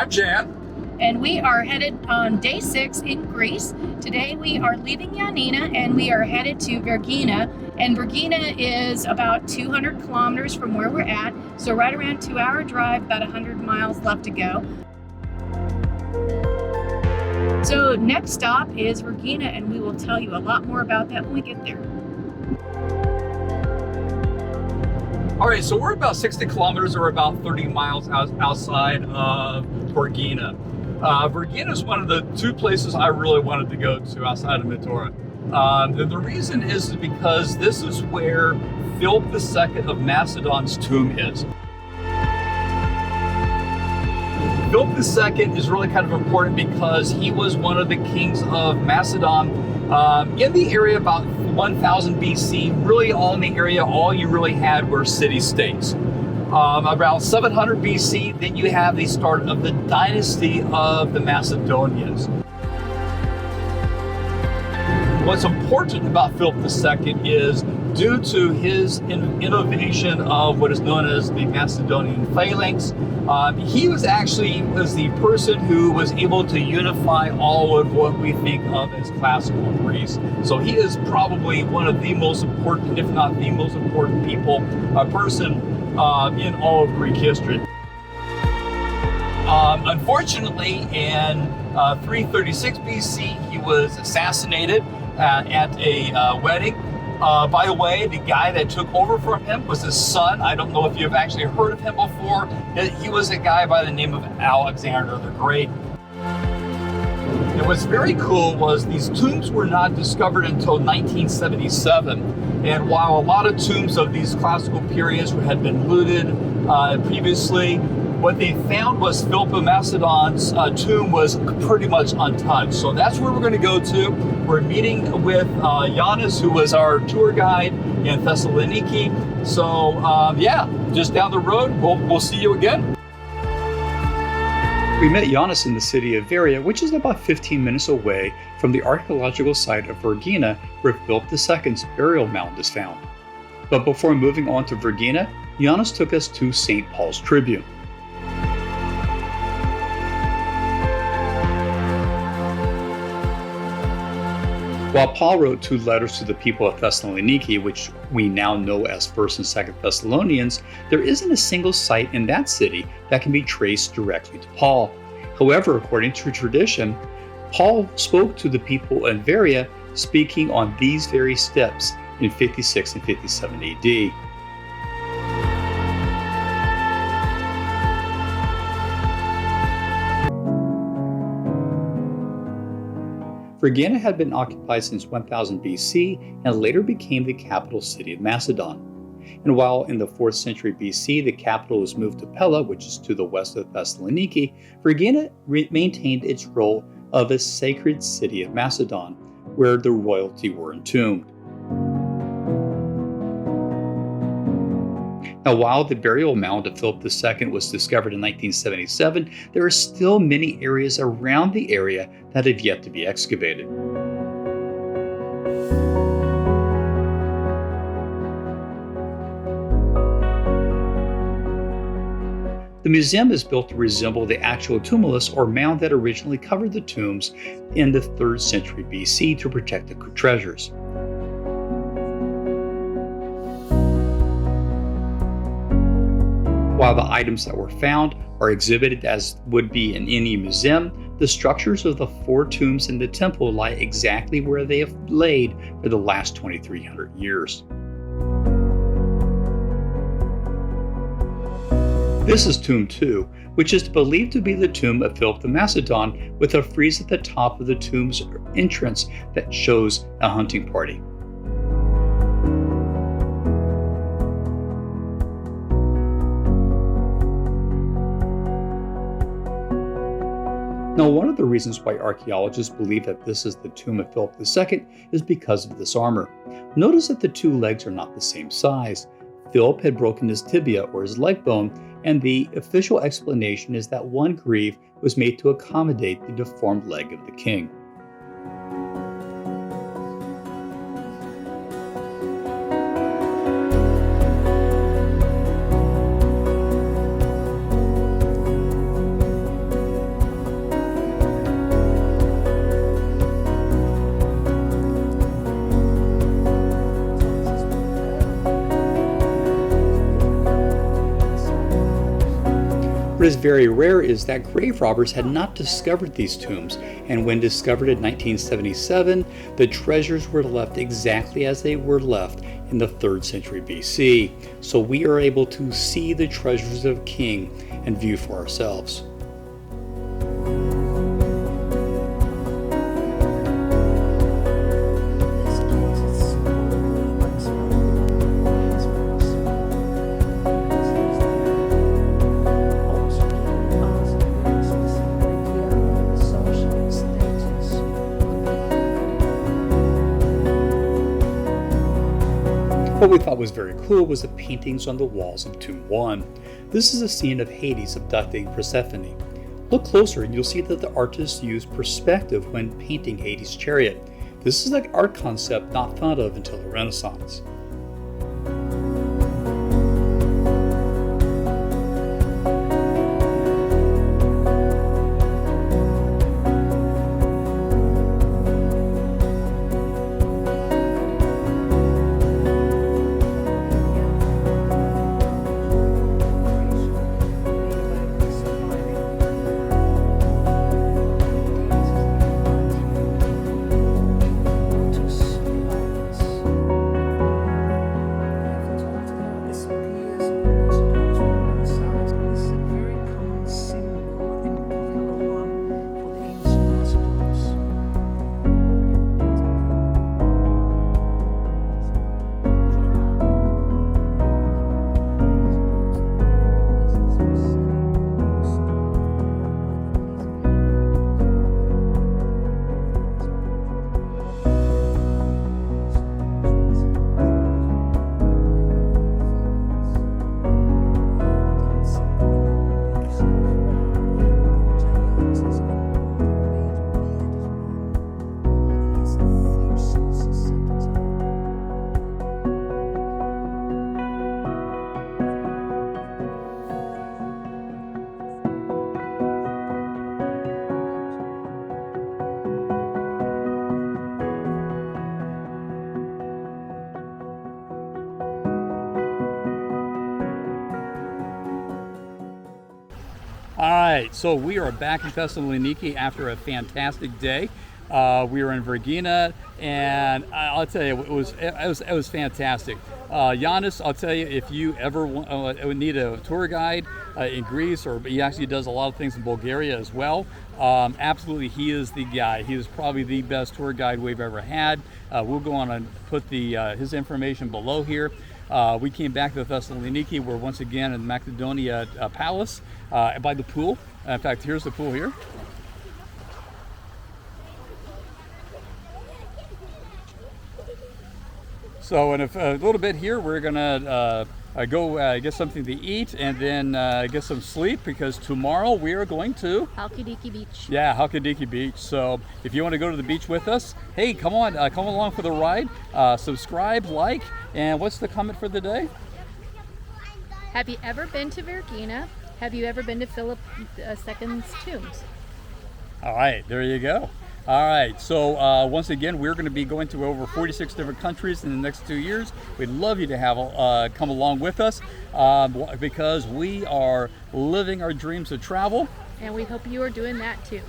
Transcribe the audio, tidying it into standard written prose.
I'm Jan. And we are headed on day 6 in Greece. Today we are leaving Ioannina and we are headed to Vergina. And Vergina is about 200 kilometers from where we're at. So right around 2-hour drive, about 100 miles left to go. So next stop is Vergina, and we will tell you a lot more about that when we get there. All right, so we're about 60 kilometers or about 30 miles outside of Vergina. Vergina is one of the 2 places I really wanted to go to outside of Mithora. The reason is because this is where Philip II of Macedon's tomb is. Philip II is really kind of important because he was one of the kings of Macedon in the area about 1000 BC. Really all in the area, all you really had were city-states. About 700 BC, then you have the start of the dynasty of the Macedonians. What's important about Philip II is due to his innovation of what is known as the Macedonian phalanx. He was the person who was able to unify all of what we think of as classical Greece. So he is probably one of the most important, if not the most important person in all of Greek history. Unfortunately, in 336 BC, he was assassinated at a wedding. By the way, the guy that took over from him was his son. I don't know if you've actually heard of him before. He was a guy by the name of Alexander the Great. And what's very cool was these tombs were not discovered until 1977. And while a lot of tombs of these classical periods had been looted previously, what they found was Philip of Macedon's tomb was pretty much untouched. So that's where we're going to go to. We're meeting with Giannis, who was our tour guide in Thessaloniki. So yeah, just down the road, we'll see you again. We met Giannis in the city of Veria, which is about 15 minutes away from the archaeological site of Vergina, where Philip II's burial mound is found. But before moving on to Vergina, Giannis took us to St. Paul's Tribune. While Paul wrote 2 letters to the people of Thessaloniki, which we now know as 1st and 2nd Thessalonians, there isn't a single site in that city that can be traced directly to Paul. However, according to tradition, Paul spoke to the people in Veria, speaking on these very steps in 56 and 57 AD. Vergina had been occupied since 1000 BC and later became the capital city of Macedon. And while in the 4th century BC the capital was moved to Pella, which is to the west of Thessaloniki, Vergina maintained its role of a sacred city of Macedon, where the royalty were entombed. Now, while the burial mound of Philip II was discovered in 1977, there are still many areas around the area that have yet to be excavated. The museum is built to resemble the actual tumulus or mound that originally covered the tombs in the 3rd century BC to protect the treasures. While the items that were found are exhibited as would be in any museum, the structures of the 4 tombs in the temple lie exactly where they have laid for the last 2,300 years. This is Tomb 2, which is believed to be the tomb of Philip the Macedon, with a frieze at the top of the tomb's entrance that shows a hunting party. Now, one of the reasons why archaeologists believe that this is the tomb of Philip II is because of this armor. Notice that the 2 legs are not the same size. Philip had broken his tibia or his leg bone, and the official explanation is that one greave was made to accommodate the deformed leg of the king. What is very rare is that grave robbers had not discovered these tombs, and when discovered in 1977, the treasures were left exactly as they were left in the 3rd century BC. So we are able to see the treasures of King and view for ourselves. What we thought was very cool was the paintings on the walls of Tomb 1. This is a scene of Hades abducting Persephone. Look closer and you'll see that the artist used perspective when painting Hades' chariot. This is an art concept not thought of until the Renaissance. All right, so we are back in Thessaloniki after a fantastic day. We were in Vergina, and I'll tell you, it was fantastic. Giannis, I'll tell you, if you ever need a tour guide in Greece, or he actually does a lot of things in Bulgaria as well, absolutely, he is the guy. He is probably the best tour guide we've ever had. We'll go on and put his information below here. We came back to Thessaloniki. We're once again in the Macedonia Palace by the pool. In fact, here's the pool here. So in a little bit here, we're gonna go get something to eat and then get some sleep, because tomorrow we are going to Halkidiki Beach. Yeah, Halkidiki Beach. So if you want to go to the beach with us, hey, come on, come along for the ride. Subscribe, like, and what's the comment for the day? Have you ever been to Vergina? Have you ever been to Philip II's tombs? All right, there you go. All right, so once again, we're going to be going to over 46 different countries in the next 2 years. We'd love you to have come along with us because we are living our dreams of travel. And we hope you are doing that too.